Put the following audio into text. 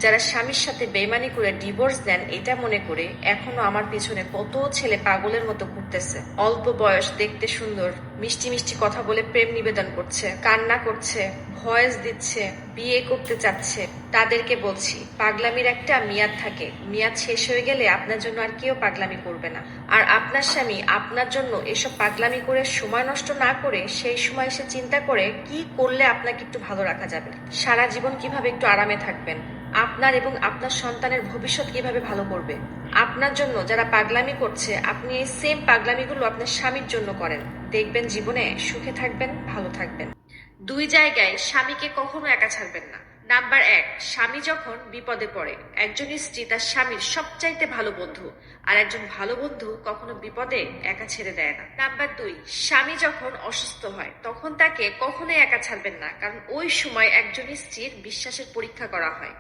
যারা স্বামীর সাথে বেইমানি করে ডিভোর্স দেন এটা মনে করে এখনো আমার পিছনে কত ছেলে পাগলের মতো ঘুরতেছে। অল্প বয়স, দেখতে সুন্দর, মিষ্টি মিষ্টি কথা বলে প্রেম নিবেদন করছে, কান্না করছে, ভয়েস দিচ্ছে, বিয়ে করতে চাচ্ছে। তাদেরকে বলছি, পাগলামির একটা মেয়াদ থাকে, মেয়াদ শেষ হয়ে গেলে আপনার জন্য আর কেউ পাগলামি করবে না। আর আপনার স্বামী আপনার জন্য এসব পাগলামি করে সময় নষ্ট না করে সেই সময় সে চিন্তা করে কি করলে আপনাকে একটু ভালো রাখা যাবে, সারা জীবন কিভাবে একটু আরামে থাকবেন, আপনার এবং আপনার সন্তানের ভবিষ্যৎ কিভাবে ভালো করবে। আপনার জন্য যারা পাগলামি করছে, আপনি এই সেম পাগলামিগুলো আপনার স্বামীর জন্য করেন। দেখবেন জীবনে সুখে থাকবেন, ভালো থাকবেন। দুই জায়গায় স্বামীকে কখনো একা ছাড়বেন না। নাম্বার 1, স্বামী যখন বিপদে পড়ে, একজন স্ত্রী তার স্বামীর সবচাইতে ভালো বন্ধু, আর একজন ভালো বন্ধু কখনো বিপদে একা ছেড়ে দেয় না। নাম্বার 2, স্বামী যখন অসুস্থ হয় তখন তাকে কখনোই একা ছাড়বেন না, কারণ ওই সময় একজন স্ত্রীর বিশ্বাসের পরীক্ষা করা হয়।